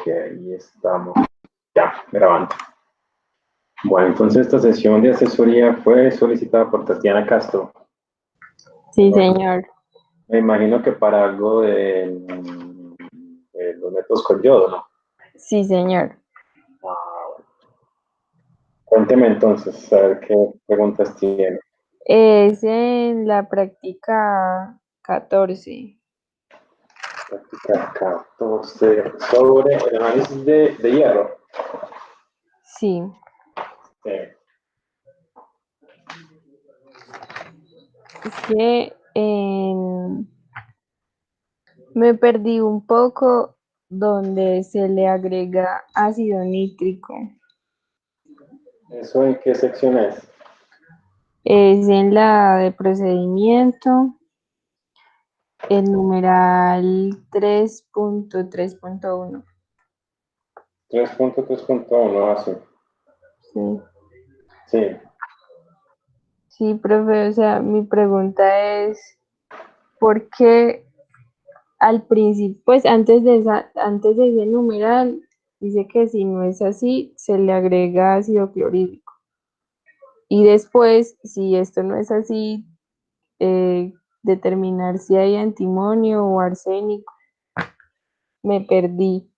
Ok, ahí estamos. Ya, grabando. Bueno, entonces esta sesión de asesoría fue solicitada por Tatiana Castro. Sí, señor. Me imagino que para algo de los métodos con yodo, ¿no? Sí, señor. Bueno. Cuénteme entonces, a ver qué preguntas tiene. Es en la práctica 14. Práctica 14 sobre el análisis de hierro. Sí. Sí. Es que me perdí un poco donde se le agrega ácido nítrico. ¿Eso en qué sección es? Es en la de procedimiento, el numeral 3.3.1. 3.3.1, así. Sí. Sí. Sí, profe, o sea, mi pregunta es, ¿por qué al principio, pues antes de ese numeral, dice que si no es así, se le agrega ácido clorhídrico? Y después, si esto no es así, determinar si hay antimonio o arsénico. Me perdí.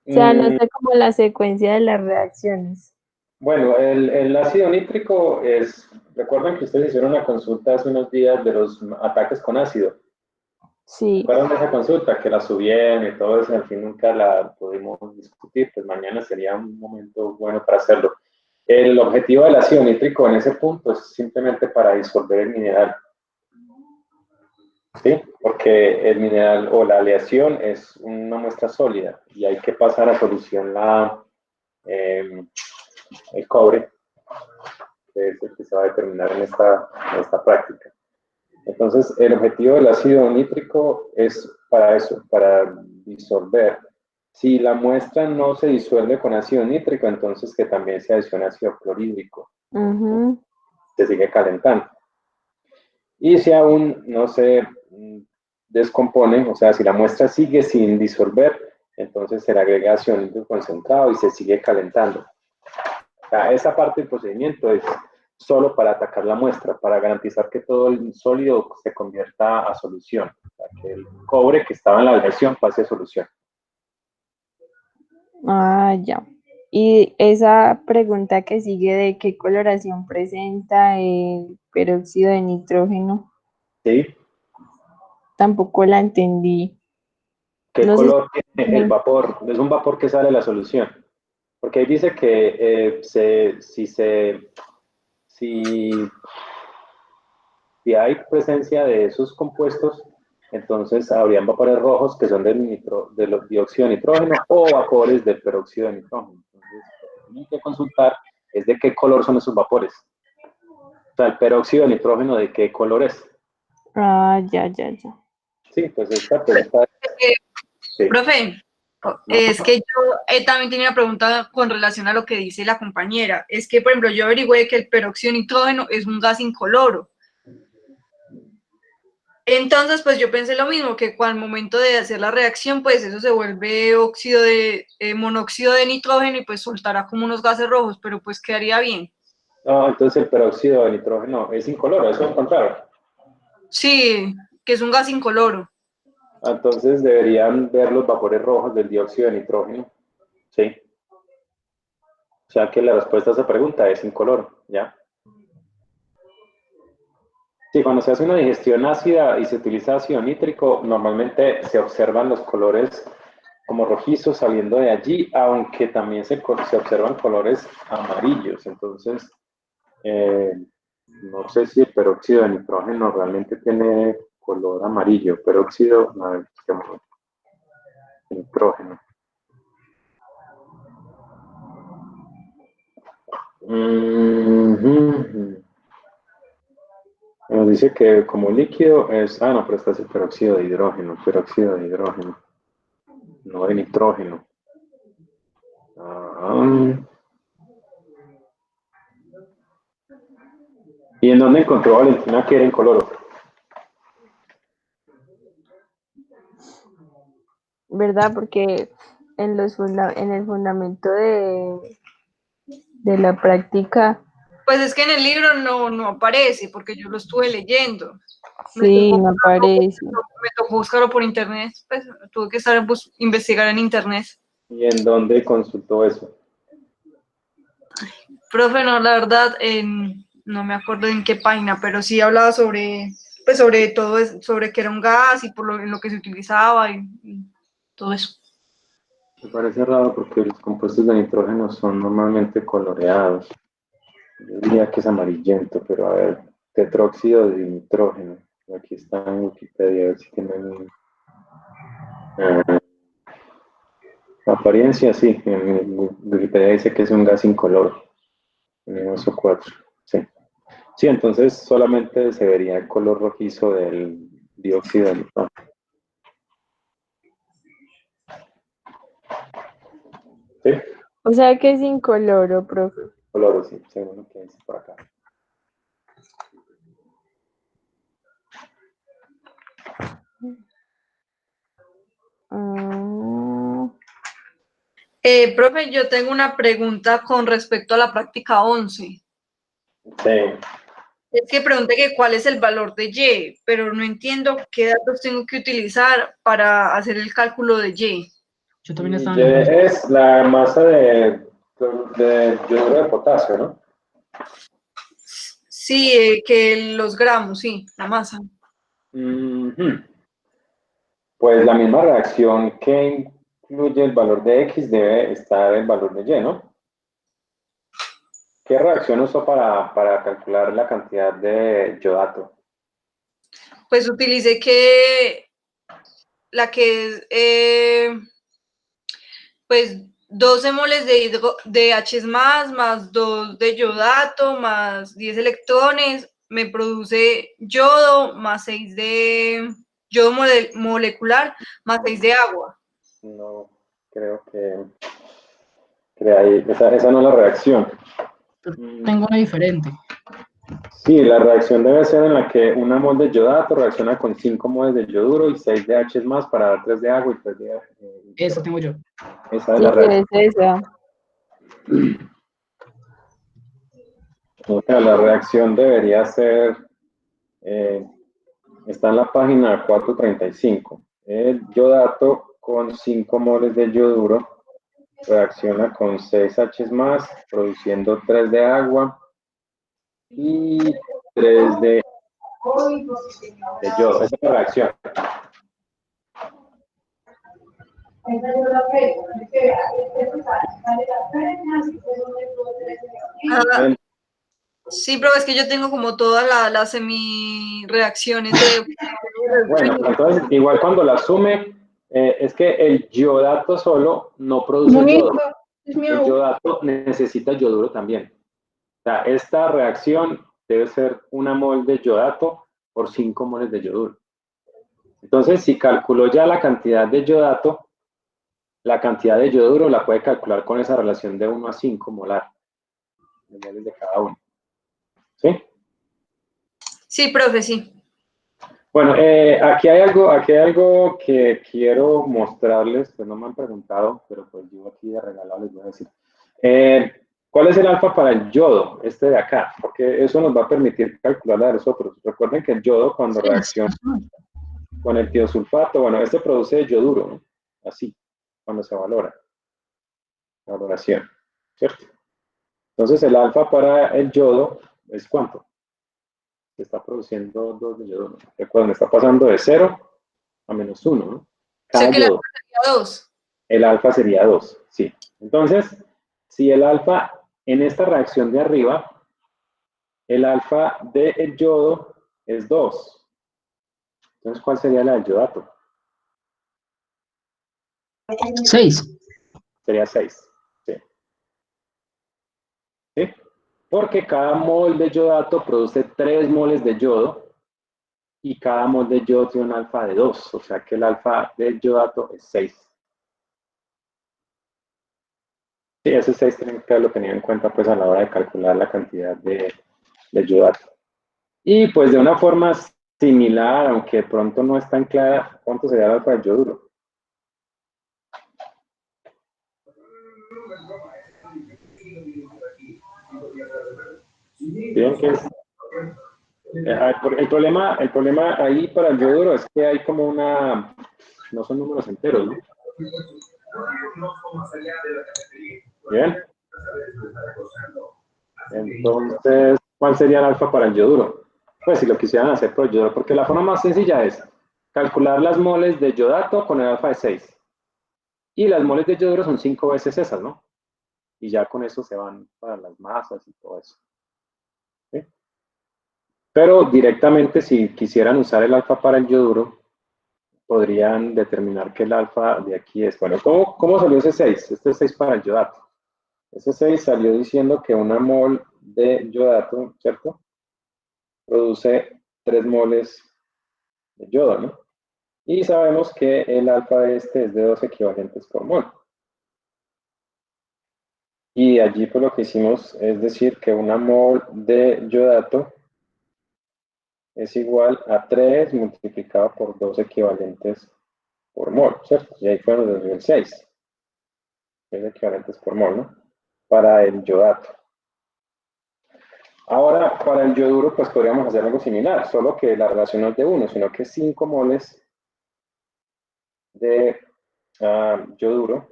O sea, no Mm, sé cómo la secuencia de las reacciones. Bueno, el ácido nítrico es, recuerdan que ustedes hicieron una consulta hace unos días de los ataques con ácido. Sí. ¿Recuerdan de esa consulta? Que la subieron y todo eso, y al fin nunca la pudimos discutir, pues mañana sería un momento bueno para hacerlo. El objetivo del ácido nítrico en ese punto es simplemente para disolver el mineral, ¿sí? Porque el mineral o la aleación es una muestra sólida y hay que pasar a solución el cobre, que es el que se va a determinar en esta práctica. Entonces, el objetivo del ácido nítrico es para eso, para disolver. Si la muestra no se disuelve con ácido nítrico, entonces que también se adicione ácido clorhídrico. Ujú. Se sigue calentando. Y si aún no se descompone, o sea, si la muestra sigue sin disolver, entonces se le agrega ácido nítrico concentrado y se sigue calentando. O sea, esa parte del procedimiento es solo para atacar la muestra, para garantizar que todo el sólido se convierta a solución, o sea, que el cobre que estaba en la aleación pase a solución. Ah, ya. Y esa pregunta que sigue de qué coloración presenta el peróxido de nitrógeno, ¿Sí? tampoco la entendí. ¿Qué No sé color tiene el si... vapor? Es un vapor que sale de la solución. Porque ahí dice que si, si hay presencia de esos compuestos, entonces habrían vapores rojos que son del dióxido de nitrógeno o vapores del peróxido de nitrógeno. Entonces, lo que tienen que consultar es de qué color son esos vapores. O sea, el peróxido de nitrógeno, ¿de qué color es? Ah, ya, ya, ya. Sí, pues esta pregunta, sí. Profe, es que yo también tenía una pregunta con relación a lo que dice la compañera. Es que, por ejemplo, yo averigüé que el peróxido de nitrógeno es un gas incoloro. Entonces, pues yo pensé lo mismo, que al momento de hacer la reacción, pues eso se vuelve óxido de monóxido de nitrógeno y pues soltará como unos gases rojos, pero pues quedaría bien. No, entonces el peróxido de nitrógeno es incoloro, eso lo encontraron. Sí, que es un gas incoloro. Entonces deberían ver los vapores rojos del dióxido de nitrógeno. Sí. O sea que la respuesta a esa pregunta es incoloro, ¿ya? Sí, cuando se hace una digestión ácida y se utiliza ácido nítrico, normalmente se observan los colores como rojizos saliendo de allí, aunque también se observan colores amarillos. Entonces, no sé si el peróxido de nitrógeno realmente tiene color amarillo. Peróxido, a ver, de nitrógeno. Nos dice que como líquido es, no, pero este es el peróxido de hidrógeno, no de nitrógeno. Ah, ¿y en dónde encontró Valentina que era incoloro? ¿Verdad? Porque en el fundamento de la práctica, Pues es que en el libro no aparece, porque yo lo estuve leyendo. sí, no aparece. Me tocó buscarlo por internet, pues tuve que investigar en internet. ¿Y en dónde consultó eso? Profe, no, la verdad, no me acuerdo en qué página, pero sí hablaba sobre, pues sobre todo, sobre que era un gas y por en lo que se utilizaba y todo eso. Me parece raro porque los compuestos de nitrógeno son normalmente coloreados. Yo diría que es amarillento, pero a ver, tetróxido de nitrógeno. Aquí está en Wikipedia, a ver si tienen apariencia, sí. En Wikipedia dice que es un gas incoloro. Tenemos O4. Sí. Sí, entonces solamente se vería el color rojizo del dióxido de nitrógeno. ¿Sí? O sea que es incoloro, profe. Color, sí, según lo que dice por acá. Profe, yo tengo una pregunta con respecto a la práctica 11. Sí. Es que pregunté que cuál es el valor de Y, pero no entiendo qué datos tengo que utilizar para hacer el cálculo de Y. Yo también estaba Y en la es la masa de yoduro de potasio, ¿no? Sí, que los gramos, sí, la masa. Pues la misma reacción que incluye el valor de X debe estar el valor de Y, ¿no? ¿Qué reacción usó para calcular la cantidad de yodato? Pues utilicé que la que es, pues 12 moles de H más 2 de yodato, más 10 electrones, me produce yodo, más 6 de yodo molecular, más 6 de agua. No, creo que ahí, esa no es la reacción. Tengo una diferente. Sí, la reacción debe ser en la que una mol de yodato reacciona con 5 moles de yoduro y 6 de H más para dar 3 de agua y 3 de... Esa tengo yo. Esa es Sí, la reacción. es esa. O sea, la reacción debería ser, está en la página 435. El yodato con 5 moles de yoduro reacciona con 6 H más, produciendo 3 de agua y 3 de yodo. Esa es la reacción. Ah, sí, pero es que yo tengo como todas las semi-reacciones de... Bueno, entonces igual cuando la sume, es que el yodato solo no produce yodo. El yodato necesita yoduro también. O sea, esta reacción debe ser una mol de yodato por 5 moles de yoduro. Entonces, si calculó ya la cantidad de yodato, la cantidad de yoduro la puede calcular con esa relación de 1 a 5 molar, de moles de cada uno. ¿Sí? Sí, profe, sí. Bueno, aquí hay algo que quiero mostrarles, que no me han preguntado, pero pues yo aquí de regalado les voy a decir. ¿Cuál es el alfa para el yodo, este de acá? Porque eso nos va a permitir calcular la de los otros. Recuerden que el yodo cuando reacciona con el tiosulfato, bueno, este produce yoduro, ¿no? Así, cuando se valora. La valoración, ¿cierto? Entonces el alfa para el yodo es ¿cuánto? Que está produciendo 2 de yodo. Recuerden, está pasando de 0 a -1, ¿no? O Cada sea que la yodo. sería 2. El alfa sería 2, sí. Entonces, si el alfa en esta reacción de arriba, el alfa del yodo es 2. Entonces, ¿cuál sería la del yodato? 6. Sería 6. Sí. ¿Sí? Porque cada mol de yodato produce 3 moles de yodo y cada mol de yodo tiene un alfa de 2. O sea que el alfa del yodato es 6. Sí, ese 6 tienen que haberlo tenido en cuenta pues a la hora de calcular la cantidad de yodato. Y pues de una forma similar, aunque de pronto no es tan clara, ¿cuánto sería el alfa del yoduro? Bien, que es, el problema ahí para el yoduro es que hay como una, no son números enteros, ¿no? Bien. Entonces, ¿cuál sería el alfa para el yoduro? Pues si lo quisieran hacer por el yoduro, porque la forma más sencilla es calcular las moles de yodato con el alfa de 6. Y las moles de yoduro son 5 veces esas, ¿no? Y ya con eso se van para las masas y todo eso. ¿Sí? Pero directamente, si quisieran usar el alfa para el yoduro, podrían determinar que el alfa de aquí es. Bueno, ¿cómo salió ese 6? Este es 6 para el yodato. Ese 6 salió diciendo que una mol de yodato, ¿cierto? Produce 3 moles de yodo, ¿no? Y sabemos que el alfa de este es de 2 equivalentes por mol. Y allí pues lo que hicimos es decir que una mol de yodato es igual a 3 multiplicado por 2 equivalentes por mol, ¿cierto? Y ahí fueron los del 6. 3 equivalentes por mol, ¿no? Para el yodato. Ahora, para el yoduro, pues podríamos hacer algo similar, solo que la relación no es de 1, sino que 5 moles de yoduro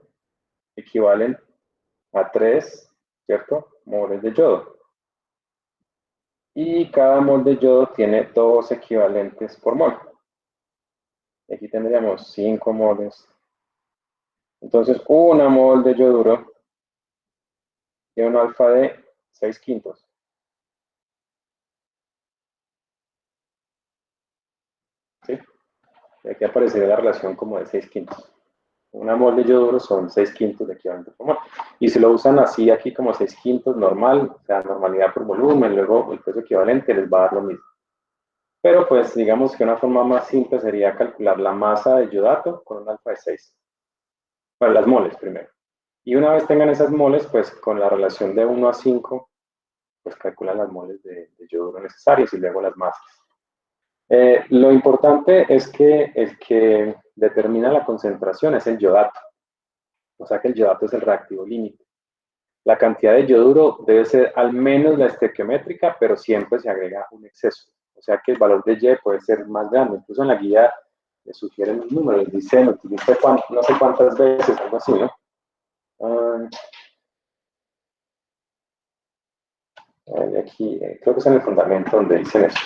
equivalen a 3, ¿cierto? Moles de yodo. Y cada mol de yodo tiene 2 equivalentes por mol. Aquí tendríamos 5 moles. Entonces, una mol de yoduro tiene un alfa de 6 quintos. ¿Sí? Y aquí aparecería la relación como de 6 quintos. Una mol de yoduro son 6 quintos de equivalente por mol. Y si lo usan así aquí como 6 quintos normal, o sea, normalidad por volumen, luego el peso equivalente les va a dar lo mismo. Pero pues digamos que una forma más simple sería calcular la masa de yodato con un alfa de 6. Para las moles primero. Y una vez tengan esas moles, pues con la relación de 1 a 5, pues calculan las moles de yoduro necesarias y luego las masas. Lo importante es que el que determina la concentración es el yodato. O sea que el yodato es el reactivo límite. La cantidad de yoduro debe ser al menos la estequiométrica, pero siempre se agrega un exceso. O sea que el valor de Y puede ser más grande. Incluso en la guía le sugieren un número, les dicen, utilice no sé cuántas veces, algo así, ¿no? Aquí, creo que es en el fundamento donde dicen eso.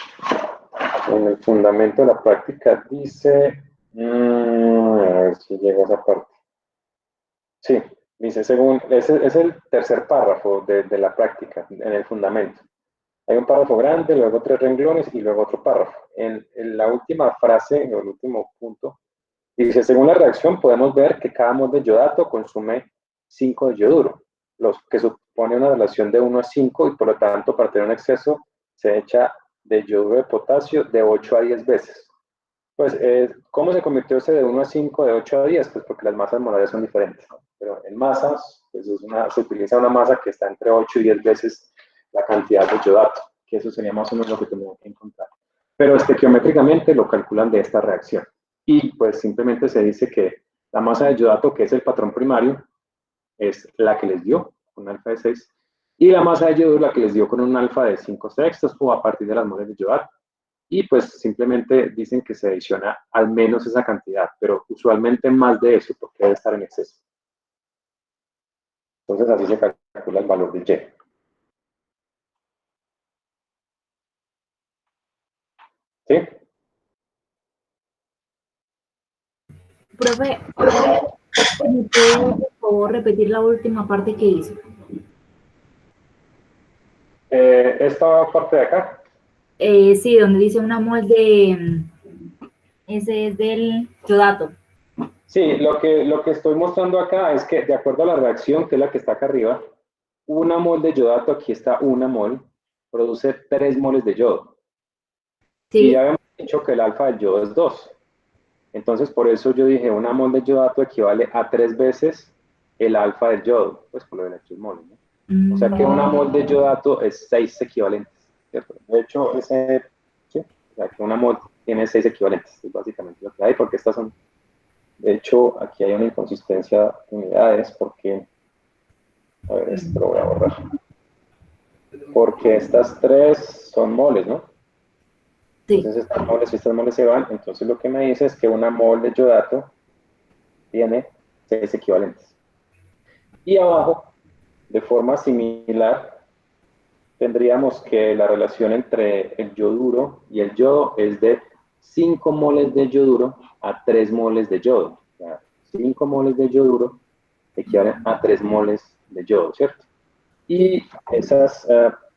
En el fundamento de la práctica dice, a ver si llega a esa parte. Sí, dice, según, es el tercer párrafo de la práctica, en el fundamento. Hay un párrafo grande, luego 3 renglones y luego otro párrafo. En la última frase, o el último punto, dice, según la reacción podemos ver que cada mol de yodato consume 5 de yoduro, los que supone una relación de 1 a 5 y por lo tanto para tener un exceso se echa de yoduro de potasio de 8 a 10 veces. Pues, ¿cómo se convirtió ese de 1 a 5 de 8 a 10? Pues porque las masas molares son diferentes, ¿no? Pero en masas, pues se utiliza una masa que está entre 8 y 10 veces la cantidad de yodato, que eso sería más o menos lo que tenemos que encontrar. Pero estequiométricamente lo calculan de esta reacción. Y pues simplemente se dice que la masa de yodato, que es el patrón primario, es la que les dio, con un alfa de 6, y la masa de yoduro la que les dio con un alfa de 5 sextos o a partir de las moles de yodato. Y pues simplemente dicen que se adiciona al menos esa cantidad, pero usualmente más de eso, porque debe estar en exceso. Entonces así se calcula el valor de Y. ¿Sí? Profe, ¿me puede por favor repetir la última parte que hizo? Esta parte de acá. Sí, donde dice una mol de, ese es del yodato. Sí, lo que estoy mostrando acá es que de acuerdo a la reacción, que es la que está acá arriba, una mol de yodato, aquí está una mol, produce 3 moles de yodo. Sí. Y ya habíamos dicho que el alfa del yodo es 2. Entonces, por eso yo dije, una mol de yodato equivale a 3 veces el alfa del yodo, pues por lo de las 3 moles, ¿no? O sea que una mol de yodato es 6 equivalentes, ¿cierto? De hecho, ¿sí? O sea que una mol tiene 6 equivalentes, es básicamente lo que hay, porque estas son, de hecho, aquí hay una inconsistencia de unidades, porque A ver, esto lo voy a borrar. Porque estas tres son moles, ¿no? Sí. Entonces estas moles se van. Entonces lo que me dice es que una mol de yodato tiene 6 equivalentes. Y abajo, de forma similar, tendríamos que la relación entre el yoduro y el yodo es de 5 moles de yoduro a 3 moles de yodo. O sea, 5 moles de yoduro equivalen a 3 moles de yodo, ¿cierto? Y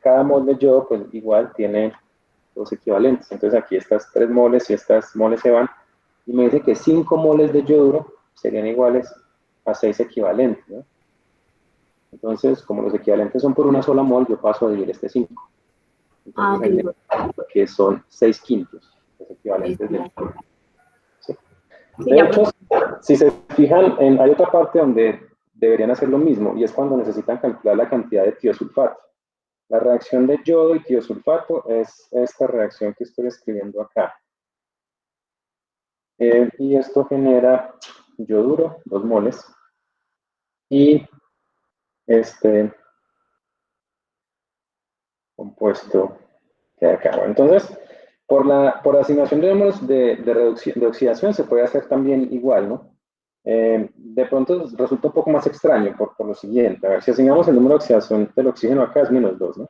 cada mol de yodo, pues igual tiene 2 equivalentes. Entonces aquí estas 3 moles y estas moles se van. Y me dice que 5 moles de yoduro serían iguales a 6 equivalentes, ¿no? Entonces, como los equivalentes son por una sola mol, yo paso a dividir este 5. Entonces, ahí tengo que son 6 quintos, los equivalentes del yodo. ¿Sí? De hecho, si se fijan, hay otra parte donde deberían hacer lo mismo, y es cuando necesitan calcular la cantidad de tiosulfato. La reacción de yodo y tiosulfato es esta reacción que estoy escribiendo acá. Y esto genera yoduro, 2 moles, y este compuesto que hay acá. Bueno, entonces, por asignación de números de oxidación se puede hacer también igual, ¿no? De pronto resulta un poco más extraño por lo siguiente. A ver, si asignamos el número de oxidación del oxígeno acá es -2, ¿no?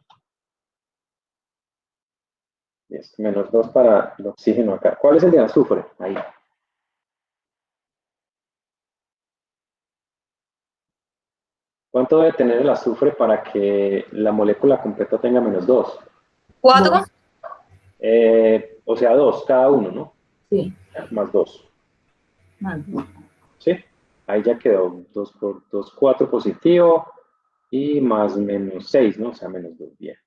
Es -2 para el oxígeno acá. ¿Cuál es el de azufre? Ahí. ¿Cuánto debe tener el azufre para que la molécula completa tenga -2? 4. O sea, 2 cada uno, ¿no? Sí. Más 2. Más 2. ¿Sí? Ahí ya quedó 2 por 2, 4 positivo y más -6, ¿no? O sea, -2, bien.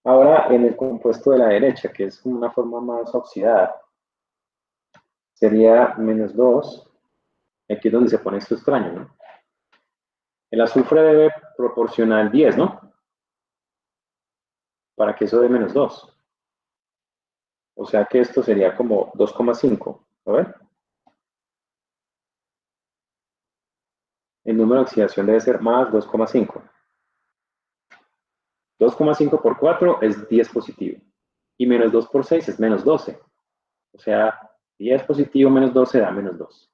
Ahora, en el compuesto de la derecha, que es una forma más oxidada, sería -2. Aquí es donde se pone esto extraño, ¿no? El azufre debe proporcionar 10, ¿no? Para que eso dé -2. O sea que esto sería como 2,5. ¿A ver? El número de oxidación debe ser más 2,5. 2,5 por 4 es 10 positivo. Y -2 por 6 es -12. O sea, 10 positivo menos 12 da -2.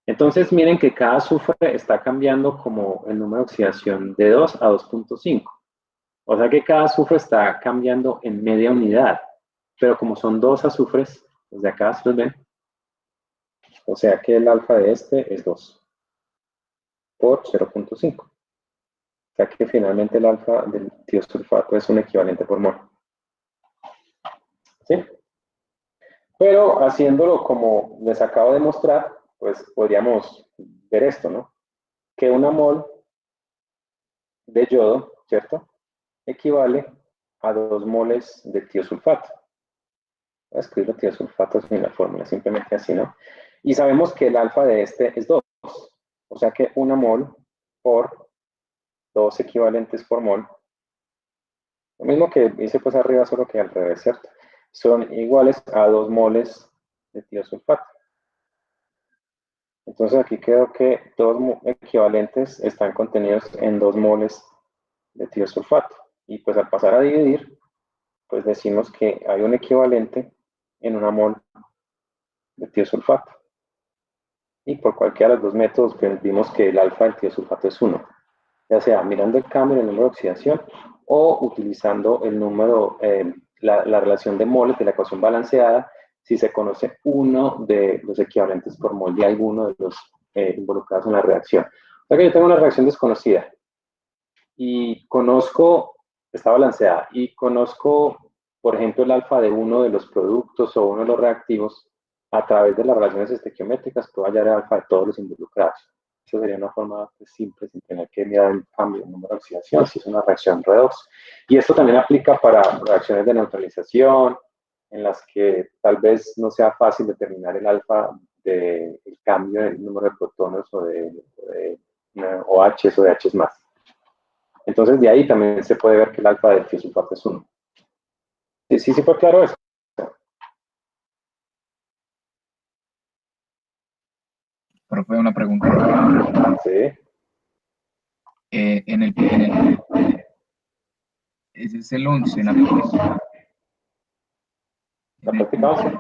Entonces, miren que cada azufre está cambiando como el número de oxidación de 2 a 2,5. O sea que cada azufre está cambiando en media unidad. Pero como son 2 azufres, desde acá se los ven. O sea que el alfa de este es 2 por 0,5. O sea que finalmente el alfa del tiosulfato es un equivalente por mol. ¿Sí? Pero haciéndolo como les acabo de mostrar, pues podríamos ver esto, ¿no? Que una mol de yodo, ¿cierto? Equivale a 2 moles de tiosulfato. Voy a escribir tiosulfato sin la fórmula, simplemente así, ¿no? Y sabemos que el alfa de este es 2. O sea que una mol por 2 equivalentes por mol. Lo mismo que hice pues arriba, solo que al revés, ¿cierto? Son iguales a 2 moles de tiosulfato. Entonces aquí quedó que 2 equivalentes están contenidos en 2 moles de tiosulfato. Y pues al pasar a dividir, pues decimos que hay un equivalente en una mol de tiosulfato. Y por cualquiera de los dos métodos, pues vimos que el alfa del tiosulfato es 1. Ya sea mirando el cambio en el número de oxidación o utilizando el número, la relación de moles de la ecuación balanceada, si se conoce uno de los equivalentes por mol de alguno de los involucrados en la reacción. O sea que yo tengo una reacción desconocida y conozco, está balanceada, y conozco, por ejemplo, el alfa de uno de los productos o uno de los reactivos, a través de las relaciones estequiométricas puedo hallar el alfa de todos los involucrados. Eso sería una forma simple, sin tener que mirar el cambio del número de oxidación, si es una reacción redox. Y esto también aplica para reacciones de neutralización, en las que tal vez no sea fácil determinar el alfa del cambio del número de protones o de OH o de H más. Entonces, de ahí también se puede ver que el alfa del tiosulfato es 1. Sí fue claro eso. Profe, una pregunta. Sí. ese es el 11, en la práctica. La práctica 11.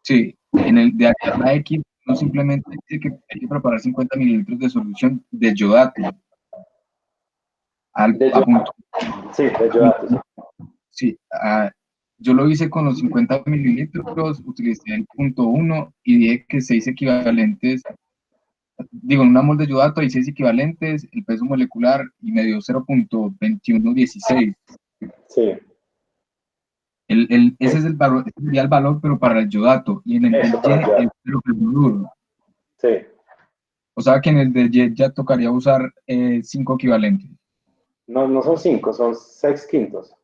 Sí, en el de hallar la X, no simplemente dice que hay que preparar 50 mililitros de solución de yodato. De A punto, yodato. Sí, de yodato. Sí. sí, yo lo hice con los 50 mililitros, utilicé el punto 1 y dije que 6 equivalentes, digo, en una mol de yodato hay 6 equivalentes, el peso molecular y me dio 0.2116. Sí. Ese es el valor, ese sería el valor, pero para el yodato, y en el Eso del para el Y yodato. es 0.1. Sí. O sea que en el de Y ya tocaría usar 5 equivalentes. No, no son 5, son 6 quintos.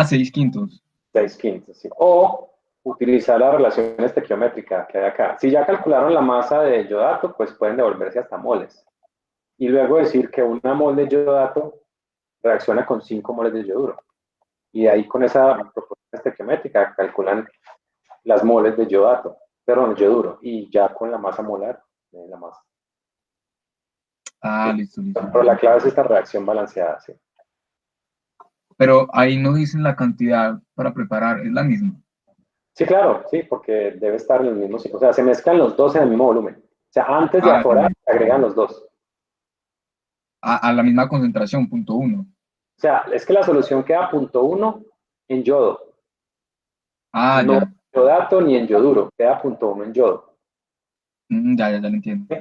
6 quintos. 6 quintos, sí. O utilizar la relación estequiométrica que hay acá. Si ya calcularon la masa de yodato, pues pueden devolverse hasta moles. Y luego decir que una mol de yodato reacciona con 5 moles de yoduro. Y ahí con esa proporción estequiométrica calculan las moles de yodato, perdón, yoduro, y ya con la masa molar de la masa. Listo, listo. Pero la clave es esta reacción balanceada, sí. Pero ahí no dicen la cantidad para preparar, es la misma. Sí, claro, sí, porque debe estar en el mismo ciclo. O sea, se mezclan los dos en el mismo volumen. O sea, antes de aforar, se agregan los dos. A la misma concentración, punto 1. O sea, es que la solución queda punto 1 en yodo. No Ya. en yodato ni en yoduro, queda punto 1 en yodo. Ya lo entiendo.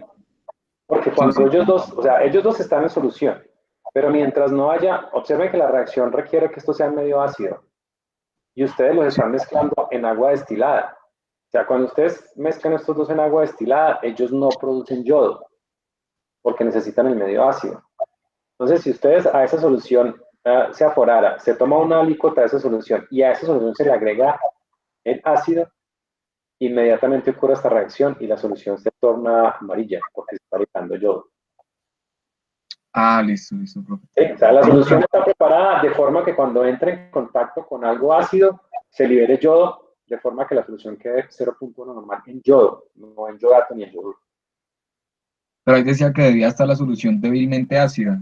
Porque Sí, cuando sí. ellos dos, o sea, ellos dos están en solución, pero mientras no haya, observen que la reacción requiere que esto sea medio ácido y ustedes los están mezclando en agua destilada. O sea, cuando ustedes mezclan estos dos en agua destilada, ellos no producen yodo porque necesitan el medio ácido. Entonces, si ustedes a esa solución se aforara, se toma una alícuota de esa solución y a esa solución se le agrega el ácido, inmediatamente ocurre esta reacción y la solución se torna amarilla porque se está liberando yodo. Listo, profe. Sí, o sea, la solución está preparada de forma que cuando entre en contacto con algo ácido, se libere yodo, de forma que la solución quede 0.1 normal en yodo, no en yodato ni en yoduro. Pero ahí decía que debía estar la solución débilmente ácida.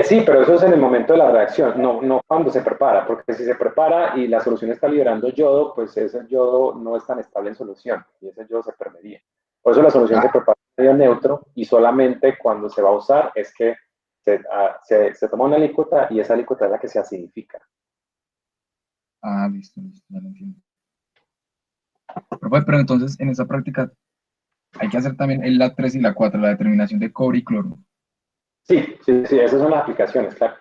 Sí, pero eso es en el momento de la reacción, no cuando se prepara, porque si se prepara y la solución está liberando yodo, pues ese yodo no es tan estable en solución y ese yodo se perdería. Por eso la solución se prepara en medio neutro y solamente cuando se va a usar es que se toma una alícuota y esa alícuota es la que se acidifica. Listo, ya lo entiendo. Profe, pero entonces en esa práctica hay que hacer también la 3 y la 4, la determinación de cobre y cloro. Sí, esas son las aplicaciones, claro.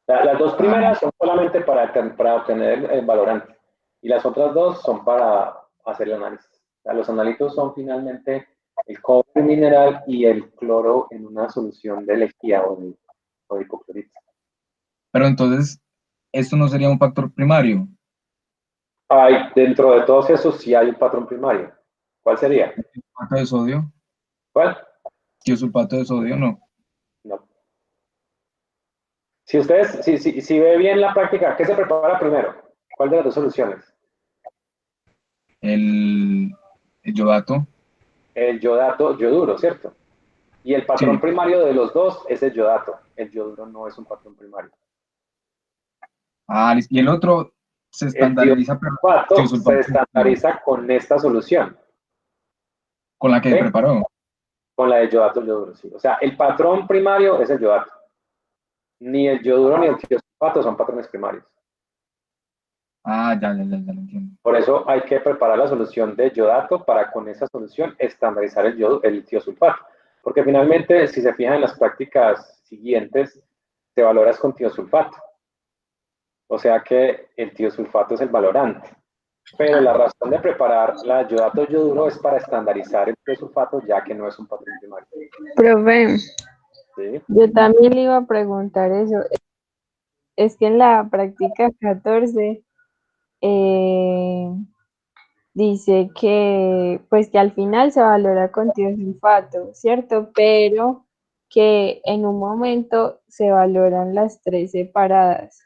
Las dos primeras son solamente para obtener el valorante y las otras dos son para hacer el análisis. O sea, los análitos son finalmente el cobre mineral y el cloro en una solución de lejía o de hipoclorito. Pero entonces, ¿esto no sería un factor primario? Dentro de todos esos sí hay un patrón primario. ¿Cuál sería? ¿Sulfato de sodio? ¿Cuál? Tiosulfato de sodio, no. No. Si ustedes, si ve bien la práctica, ¿qué se prepara primero? ¿Cuál de las dos soluciones? El yodato. El yodato, yoduro, ¿cierto? Y el patrón Sí. primario de los dos es el yodato. El yoduro no es un patrón primario. Listo. Y el otro se El estandariza, pero tiosulfato se tiosulfato estandariza con esta solución, con la que ¿sí? preparó. Con la de yodato yoduro, sí. O sea, el patrón primario es el yodato. Ni el yoduro ni el tiosulfato son patrones primarios. Ya lo entiendo. Por eso hay que preparar la solución de yodato para con esa solución estandarizar el tiosulfato. Porque finalmente, si se fijan en las prácticas siguientes, se valora con tiosulfato. O sea que el tiosulfato es el valorante. Pero la razón de preparar la yodato yoduro es para estandarizar el tiosulfato, ya que no es un patrón primario. Profe, ¿Sí? yo también le iba a preguntar eso. Es que en la práctica 14 dice que, pues que al final se valora con tiosulfato, ¿cierto? Pero que en un momento se valoran las tres separadas,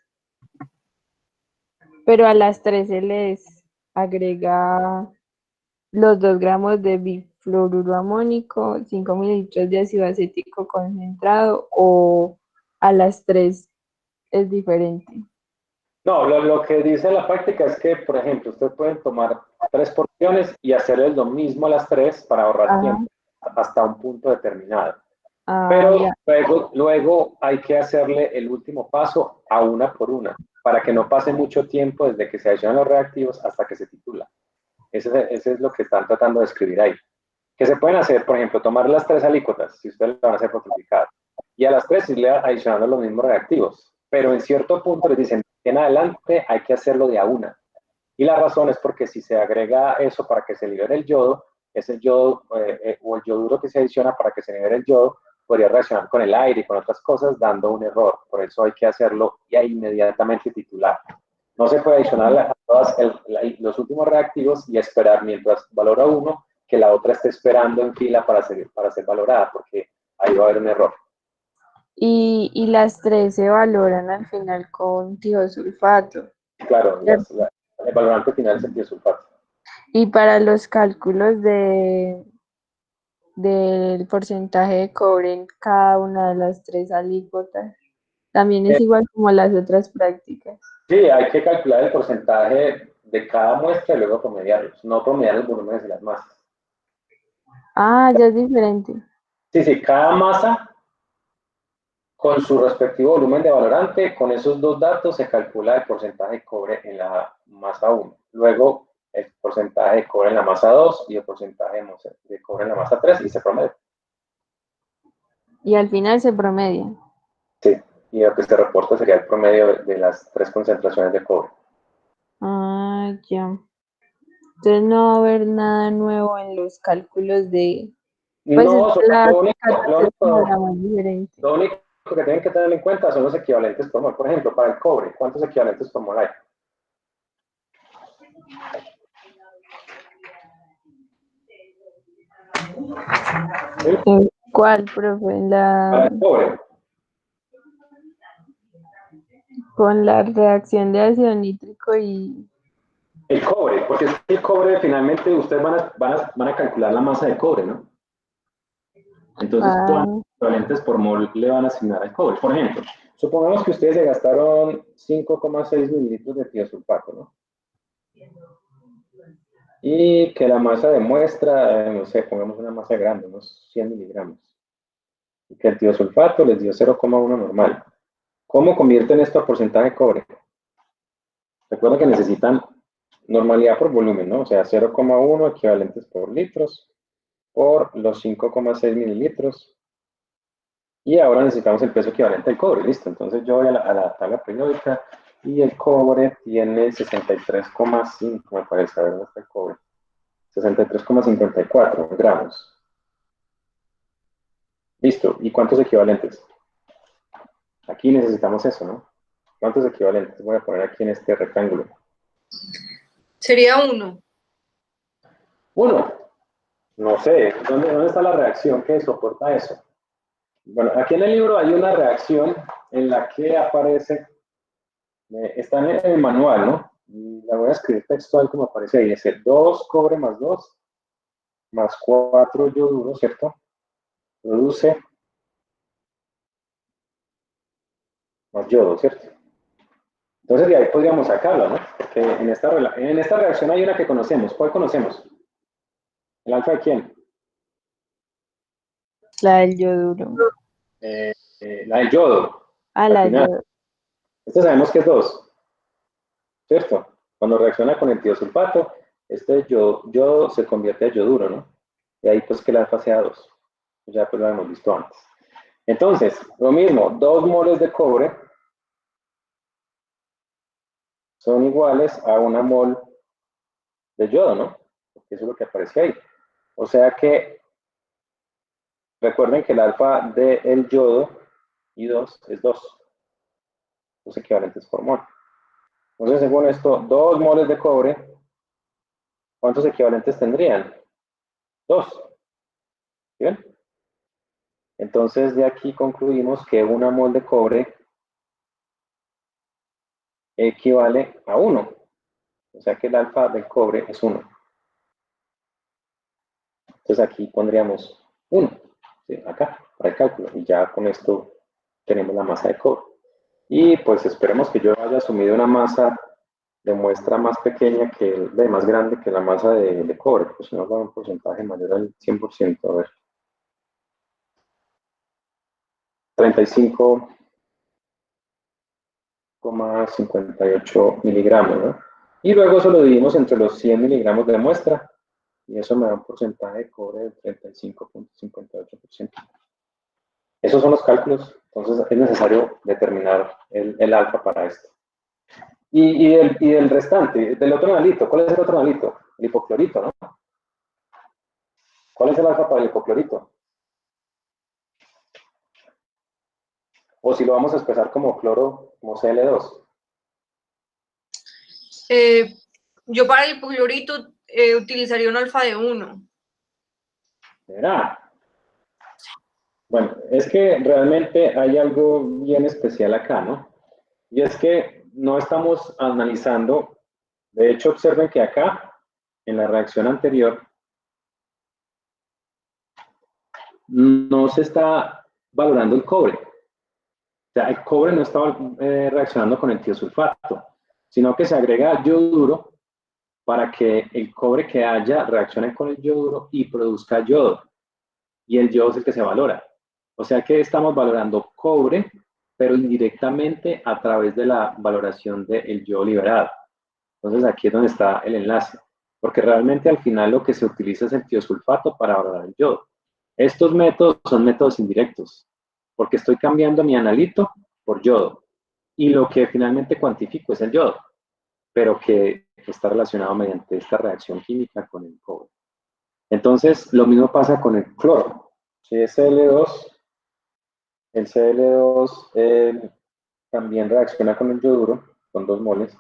pero a las tres se les agrega los 2 gramos de fluoruro amónico, 5 mililitros de ácido acético concentrado, o a las 3 es diferente. No, lo que dice la práctica es que, por ejemplo, ustedes pueden tomar 3 porciones y hacerles lo mismo a las 3 para ahorrar Ah, tiempo hasta un punto determinado. ah, Pero ya. luego hay que hacerle el último paso a una por una, para que no pase mucho tiempo desde que se adicionan los reactivos hasta que se titula. Ese es lo que están tratando de escribir ahí. Que se pueden hacer, por ejemplo, tomar las 3 alícuotas, si ustedes lo van a hacer fortificado, y a las 3 irle adicionando los mismos reactivos. Pero en cierto punto les dicen, en adelante hay que hacerlo de a una. Y la razón es porque si se agrega eso para que se libere el yodo, ese yodo o el yoduro que se adiciona para que se libere el yodo, podría reaccionar con el aire y con otras cosas, dando un error. Por eso hay que hacerlo ya inmediatamente titular. No se puede adicionar a todos los últimos reactivos y esperar mientras valora uno que la otra esté esperando en fila para ser valorada, porque ahí va a haber un error. Y las 3 se valoran al final con tiosulfato. Claro, ¿Cierto? el valorante final es el tiosulfato. Y para los cálculos del porcentaje de cobre en cada una de las 3 alícuotas, también es igual como las otras prácticas. Sí, hay que calcular el porcentaje de cada muestra y luego promediarlos, no promediar los volúmenes de las masas. Ah, ya es diferente. Sí, sí, cada masa con su respectivo volumen de valorante, con esos dos datos se calcula el porcentaje de cobre en la masa 1. Luego el porcentaje de cobre en la masa 2 y el porcentaje de cobre en la masa 3 y se promedia. Y al final se promedian. Sí, y lo que se reporta sería el promedio de las 3 concentraciones de cobre. Ah, ya. Entonces no va a haber nada nuevo en los cálculos de, pues es No, que la lo único, lo 14 es como la único más diferente. Lo único que tienen que tener en cuenta son los equivalentes por mol. Por ejemplo, para el cobre, ¿cuántos equivalentes por mol hay? ¿Sí? ¿Cuál, profe? Para el cobre. Con la reacción de ácido nítrico y... El cobre, porque es que el cobre finalmente ustedes van a calcular la masa de cobre, ¿no? Entonces, Ah, ¿cuántos equivalentes por mol le van a asignar al cobre? Por ejemplo, supongamos que ustedes se gastaron 5,6 mililitros de tiosulfato, ¿no? Y que la masa de muestra, no sé, pongamos una masa grande, unos 100 miligramos. Y que el tiosulfato les dio 0,1 normal. ¿Cómo convierten esto a porcentaje de cobre? Recuerda que necesitan normalidad por volumen, ¿no? O sea, 0,1 equivalentes por litros por los 5,6 mililitros. Y ahora necesitamos el peso equivalente al cobre, listo. Entonces yo voy a la tabla periódica y el cobre tiene 63,5, me parece, a ver dónde está el cobre. 63,54 gramos. Listo. ¿Y cuántos equivalentes? Aquí necesitamos eso, ¿no? ¿Cuántos equivalentes? Voy a poner aquí en este rectángulo. Sería 1. Uno. No sé, ¿dónde está la reacción que soporta eso? Bueno, aquí en el libro hay una reacción en la que aparece, está en el manual, ¿no? Y la voy a escribir textual como aparece ahí. Dice 2 cobre más 2 más 4 yoduro, ¿cierto? Produce más yodo, ¿cierto? Entonces de ahí podríamos sacarlo, ¿no? Porque en esta reacción hay una que conocemos. ¿Cuál conocemos? ¿El alfa de quién? la del yoduro. La del yodo, Ah, al la del final. yodo. Esta sabemos que es 2, ¿cierto? Cuando reacciona con el tiosulfato, este yodo se convierte a yoduro, ¿no? De ahí pues que la alfa sea 2. Ya pues lo hemos visto antes. Entonces, lo mismo, 2 moles de cobre son iguales a 1 mol de yodo, ¿no? Porque eso es lo que aparece ahí. O sea que recuerden que el alfa del yodo y 2 es 2. Los equivalentes por mol. Entonces, según esto, 2 moles de cobre, ¿cuántos equivalentes tendrían? 2. ¿Bien? Entonces, de aquí concluimos que 1 mol de cobre equivale a 1. O sea que el alfa del cobre es 1. Entonces aquí pondríamos 1, ¿sí? Acá, para el cálculo, y ya con esto tenemos la masa de cobre. Y pues esperemos que yo haya asumido una masa de muestra más pequeña más grande que la masa de cobre, pues si no da un porcentaje mayor al 100%, a ver. 35,58 miligramos, ¿no? Y luego eso lo dividimos entre los 100 miligramos de muestra, y eso me da un porcentaje de cobre del 35,58%. Esos son los cálculos, entonces es necesario determinar el alfa para esto. Y del restante, del otro analito, ¿cuál es el otro analito? El hipoclorito, ¿no? ¿Cuál es el alfa para el hipoclorito? O si lo vamos a expresar como cloro, como Cl2. Yo para el hipoclorito utilizaría un alfa de 1. ¿Será? Bueno, es que realmente hay algo bien especial acá, ¿no? Y es que no estamos analizando, de hecho observen que acá, en la reacción anterior, no se está valorando el cobre. O sea, el cobre no está reaccionando con el tiosulfato, sino que se agrega yoduro para que el cobre que haya reaccione con el yoduro y produzca yodo. Y el yodo es el que se valora. O sea que estamos valorando cobre, pero indirectamente a través de la valoración del yodo liberado. Entonces aquí es donde está el enlace, porque realmente al final lo que se utiliza es el tiosulfato para valorar el yodo. Estos métodos son métodos indirectos, porque estoy cambiando mi analito por yodo, y lo que finalmente cuantifico es el yodo, pero que está relacionado mediante esta reacción química con el cobre. Entonces, lo mismo pasa con el cloro. Si es Cl2, el Cl2 también reacciona con el yoduro, con 2 moles,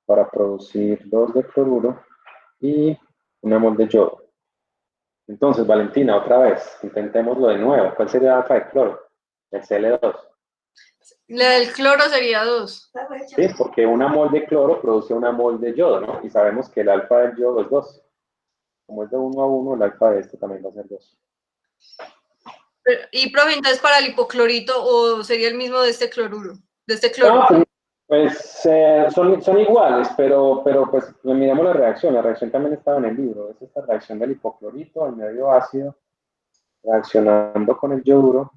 para producir 2 de cloruro y 1 mol de yodo. Entonces, Valentina, otra vez, intentémoslo de nuevo. ¿Cuál sería el alfa de cloro? El Cl2. La del cloro sería 2. Sí, porque 1 mol de cloro produce 1 mol de yodo, ¿no? Y sabemos que el alfa del yodo es 2. Como es de 1 a 1, el alfa de este también va a ser 2. Y profe, entonces para el hipoclorito, ¿o sería el mismo de este cloruro? De este cloro. No, pues son iguales, pero pues miramos la reacción también estaba en el libro. Es esta reacción del hipoclorito al medio ácido, reaccionando con el yoduro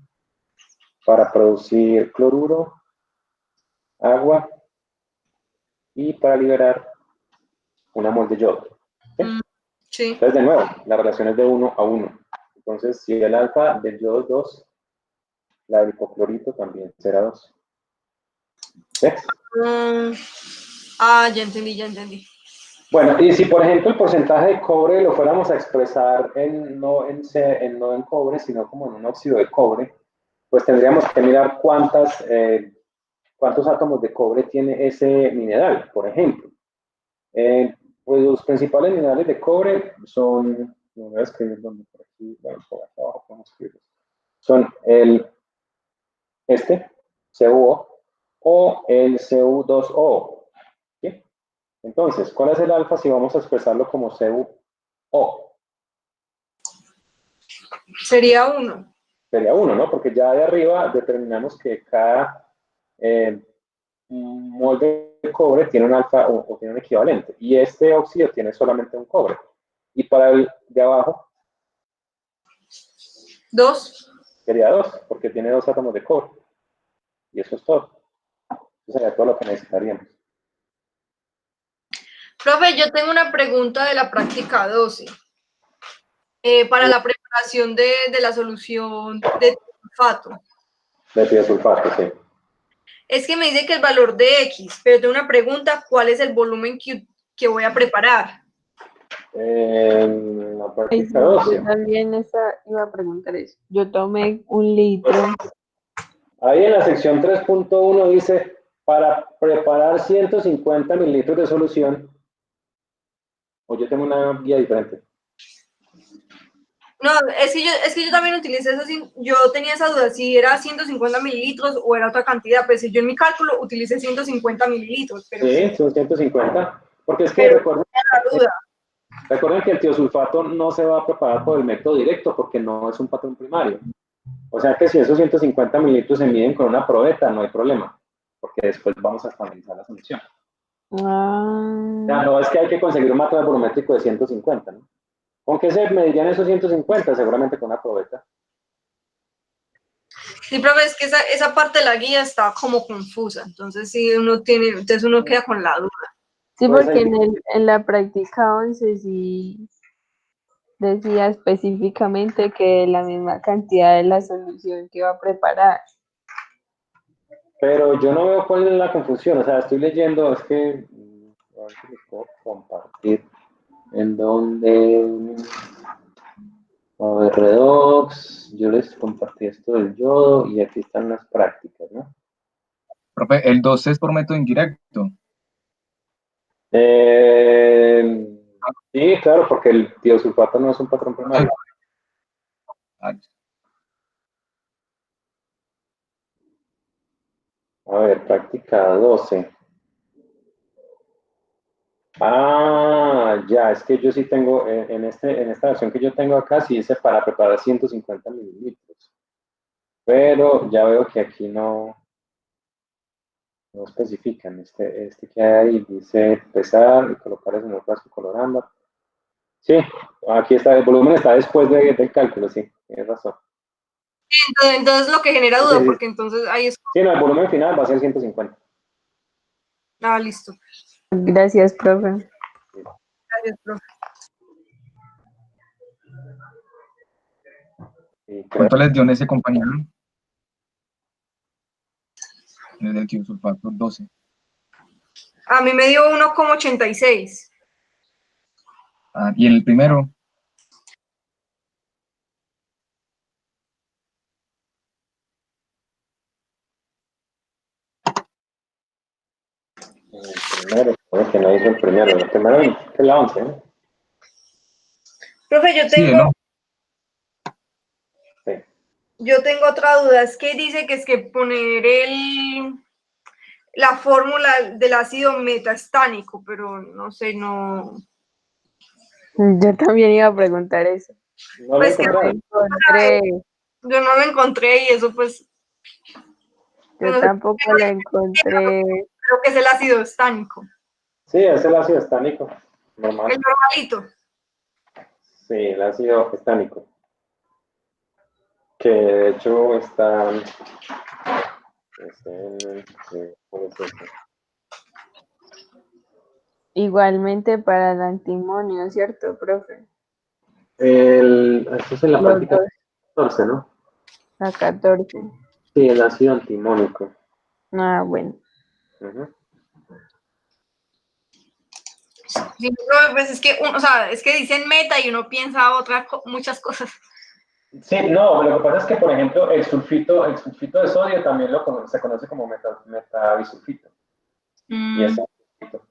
para producir cloruro, agua y para liberar 1 mol de yodo. ¿Sí? Sí. Entonces, de nuevo, la relación es de 1 a 1. Entonces, si el alfa del yodo es 2, la del hipoclorito también será 2. ¿Ves? Ya entendí, ya entendí. Bueno, y si por ejemplo el porcentaje de cobre lo fuéramos a expresar no en cobre, sino como en un óxido de cobre, pues tendríamos que mirar cuántos átomos de cobre tiene ese mineral, por ejemplo. Pues los principales minerales de cobre son, lo voy a escribir donde por aquí, bueno, por acá abajo podemos escribirlos. Son CuO, o el Cu2O. ¿Sí? Entonces, ¿cuál es el alfa si vamos a expresarlo como CuO? Sería 1. Sería 1, ¿no? Porque ya de arriba determinamos que cada molde de cobre tiene un alfa o tiene un equivalente. Y este óxido tiene solamente un cobre. Y para el de abajo 2. sería 2, porque tiene 2 átomos de cobre. Y eso es todo. Eso sería todo lo que necesitaríamos. Profe, yo tengo una pregunta de la práctica 12. Para la preparación de la solución de sulfato. De tiosulfato, sí. Es que me dice que el valor de X, pero tengo una pregunta, ¿cuál es el volumen que voy a preparar? La Ay, sí, práctica 12. yo también iba a preguntar eso. Yo tomé 1 litro. Ahí en la sección 3.1 dice, para preparar 150 mililitros de solución, o yo tengo una guía diferente. No, es que yo también utilicé eso, yo tenía esa duda, si era 150 mililitros o era otra cantidad, pues si yo en mi cálculo utilicé 150 mililitros. Pero Sí, son 150, porque es que pero recuerden, la duda. Recuerden que el tiosulfato no se va a preparar por el método directo porque no es un patrón primario. O sea que si esos 150 mililitros se miden con una probeta, no hay problema, porque después vamos a estabilizar la solución. O sea, no es que hay que conseguir un método volumétrico de 150, ¿no? ¿Con qué se medirían esos 150? Seguramente con una probeta. Sí, profe, es que esa parte de la guía está como confusa, entonces sí entonces uno queda con la duda. Sí, Pues porque ahí- en la práctica 11 sí decía específicamente que la misma cantidad de la solución que iba a preparar. Pero yo no veo cuál es la confusión, o sea, estoy leyendo, es que, a ver si les puedo compartir, en donde, a ver, Redox, yo les compartí esto del yodo y aquí están las prácticas, ¿no? Profe, el 12 es por método indirecto. Sí, claro, porque el tiosulfato no es un patrón primario. Ah, A ver, práctica 12. Ah, ya, es que yo sí tengo, en esta versión que yo tengo acá, sí dice para preparar 150 mililitros. Pero ya veo que aquí no especifican. Este que hay ahí dice pesar y colocar eso en un frasco colorando. Sí, aquí está, el volumen está después del cálculo, sí, tienes razón. Entonces lo que genera Sí, duda, sí, porque entonces ahí es... sí, no, el volumen final va a ser 150. Ah, listo. Gracias, profe. Gracias, profe. Sí, creo. ¿Cuánto les dio en ese compañero? En el del tiosulfato, 12. A mí me dio 1,86. Ah, y en el primero, El primero, bueno, que no hizo el primero es la 11, ¿no? Profe, sí, el 11. Sí. yo tengo otra duda, es que dice que es que poner la fórmula del ácido metaestánico, pero no sé, no... Yo también iba a preguntar eso. No lo Pues que No encontraron. encontré, yo no lo encontré y eso pues, yo no sé, tampoco la encontré. creo que es el ácido estánico, Sí, es el ácido estánico, normal. el normalito. Sí, el ácido estánico. Que de hecho está. ¿Cómo es eso? Igualmente para el antimonio, ¿cierto, profe? Esto es en la Los práctica dos 14, ¿no? a 14. Sí, el ácido antimónico. Ah, bueno. Ujú. Sí, profe, pues es que, o sea, es que dicen meta y uno piensa muchas cosas. Sí, no, lo que pasa es que, por ejemplo, el sulfito de sodio también se conoce como metabisulfito. Y es sulfito.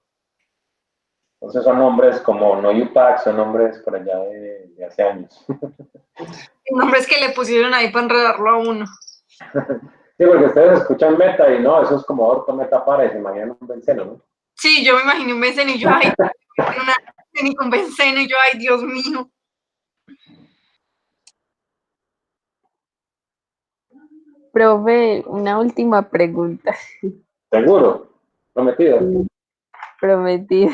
Entonces son nombres como no UPAC, son nombres por allá de hace años. Nombres que le pusieron ahí para enredarlo a uno. Sí, porque ustedes escuchan meta y no, eso es como orto meta para y se imaginan un benceno, ¿no? Sí, yo me imaginé un benceno y yo, ay, una ni con benceno y yo, ay, Dios mío. Profe, una última pregunta. Seguro, prometido. Prometido.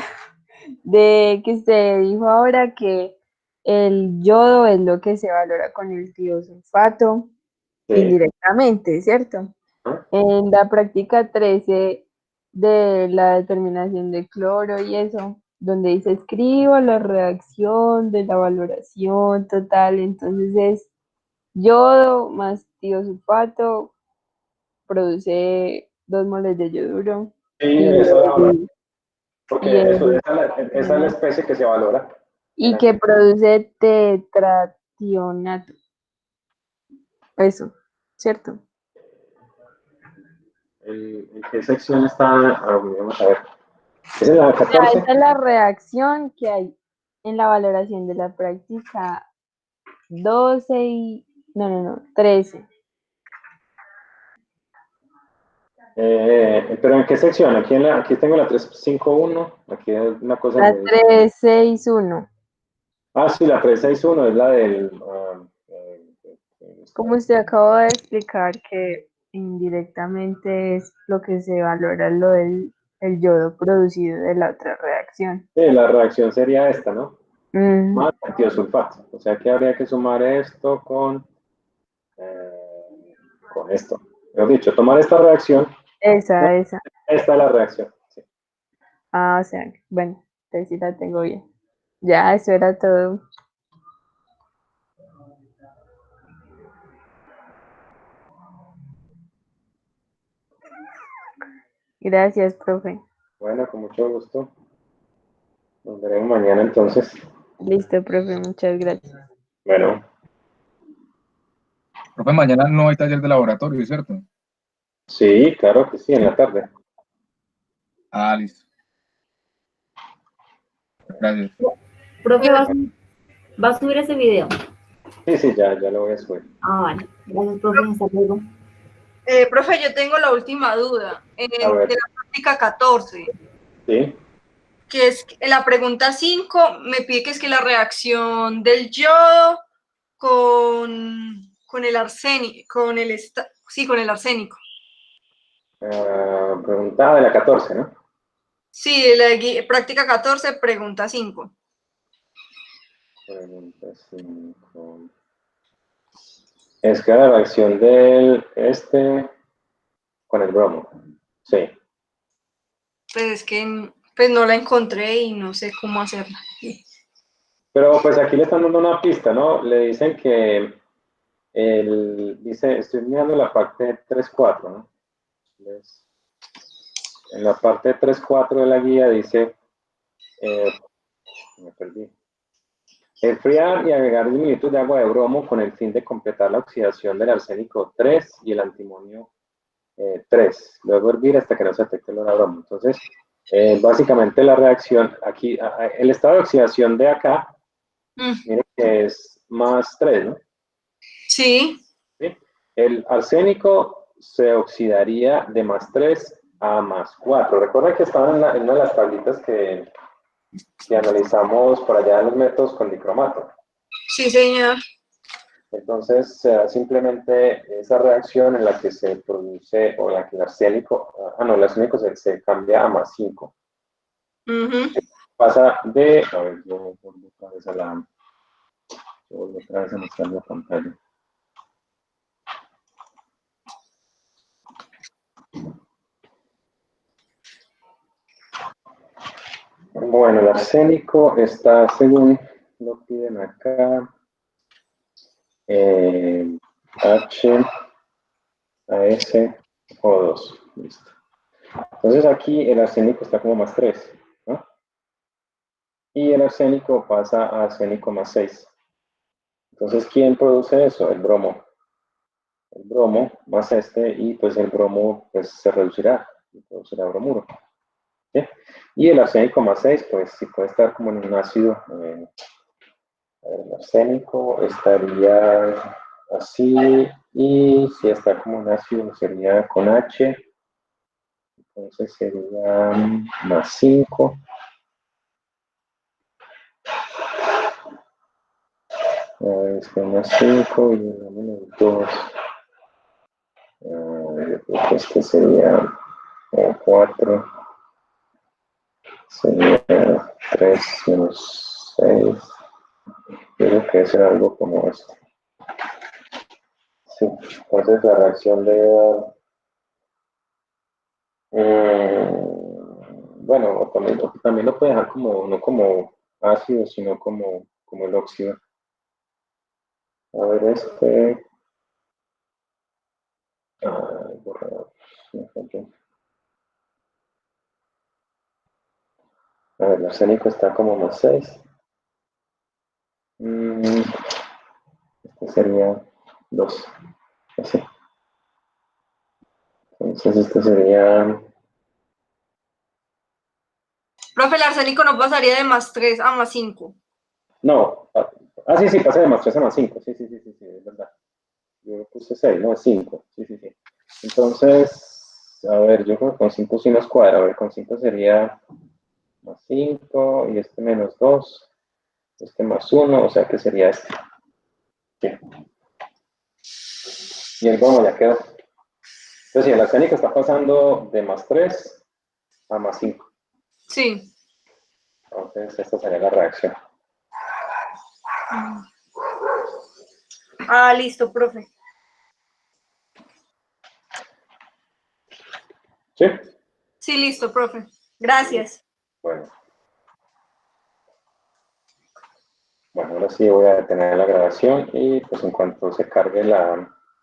De que usted dijo ahora que el yodo es lo que se valora con el tiosulfato Sí. indirectamente, ¿cierto? ¿No? En la práctica 13 de la determinación de cloro y eso, donde dice escribo la reacción de la valoración total, entonces es yodo más tiosulfato produce 2 moles de yoduro Sí, y eso da honor, el, y porque eso, el- esa es la especie que se valora. y que produce tetrationato. Eso, ¿cierto? ¿En qué sección está? Vamos a ver. ¿Es en la Esa 14? es la reacción que hay en la valoración de la práctica 12 y... No, 13. Pero ¿en qué sección? Aquí tengo la 351. Aquí hay una cosa La donde dice 361. Ah, sí, la 361 es la del... Como usted acaba de explicar que indirectamente es lo que se valora lo del el yodo producido de la otra reacción. sí, la reacción sería esta, ¿no? Mm, Más tiosulfato. O sea que habría que sumar esto con esto. Mejor dicho, tomar esta reacción, esa. esta es la reacción. Sí. Ah, o sea, bueno, entonces sí la tengo bien. Ya, eso era todo. Gracias, profe. Bueno, con mucho gusto. Nos veremos mañana entonces. Listo, profe, muchas gracias. Bueno, Profe, mañana no hay taller de laboratorio, ¿cierto? sí, claro que sí, en la tarde. Ah, listo. Gracias. Profe, ¿va a subir ese video? Sí, sí, ya lo voy a subir. Ah, vale. Gracias, profe. Hasta luego. Profe, yo tengo la última duda A ver. de la práctica 14, Sí. que es en la pregunta 5 me pide que es que la reacción del yodo con el arsénico, con el arsénico. Preguntaba de la 14, ¿no? Sí, práctica 14, pregunta 5. Pregunta 5. Es que la reacción del con el bromo. Sí. Pues es que pues no la encontré y no sé cómo hacerla. Pero pues aquí le están dando una pista, ¿no? Le dicen que dice, estoy mirando la parte 3.4, ¿no? En la parte 3.4 de la guía dice, me perdí. Enfriar y agregar diminutos de agua de bromo con el fin de completar la oxidación del arsénico 3 y el antimonio 3. Luego hervir hasta que no se detecte el olor a bromo. Entonces, básicamente la reacción aquí, el estado de oxidación de acá, miren que es más 3, ¿no? Sí. ¿Sí? El arsénico se oxidaría de más 3 a más 4. Recuerden que estaban en una de las tablitas que analizamos por allá en los métodos con dicromato. Sí, señor. Entonces, se da simplemente esa reacción en la que se produce, o en la que el arsénico, el arsénico se cambia a más 5. Pasa de, a ver, yo vuelvo otra vez a mostrar la pantalla. Bueno, el arsénico está, según lo piden acá, H, AS, O2. Listo. Entonces aquí el arsénico está como más 3, ¿no? Y el arsénico pasa a arsénico más 6. Entonces, ¿quién produce eso? El bromo. El bromo más y pues el bromo pues se reducirá y producirá bromuro. ¿Sí? Y el arsénico más 6, pues sí puede estar como en un ácido. El arsénico estaría así, y si está como un ácido sería con H, entonces sería más 5. Es más 5 y una menos 2. Yo creo que este sería 4, sería 3 menos 6. Creo que es algo como esto. Sí, entonces la reacción debe dar. Bueno, también lo puede dejar como, no como ácido, sino como el óxido. A ver, borrador. A ver, el arsénico está como más 6. Este sería 2. Así. Entonces este sería... Profe, el arsénico no pasaría de más 3 a más 5. No. Sí, pasa de más 3 a más 5. Sí, es verdad. Yo puse 6, no, es 5. Sí. Entonces, a ver, yo creo que con 5 sí nos cuadra. A ver, con 5 sería más 5 y este menos 2. este más 1, o sea que sería este. Sí. Y el gomo ya quedó. Entonces, sí, la escénica está pasando de más 3 a más 5. Sí. Entonces, esta sería la reacción. Ah, listo, profe. ¿Sí? Sí, listo, profe. Gracias. Bueno. Bueno, ahora sí voy a detener la grabación y pues en cuanto se cargue la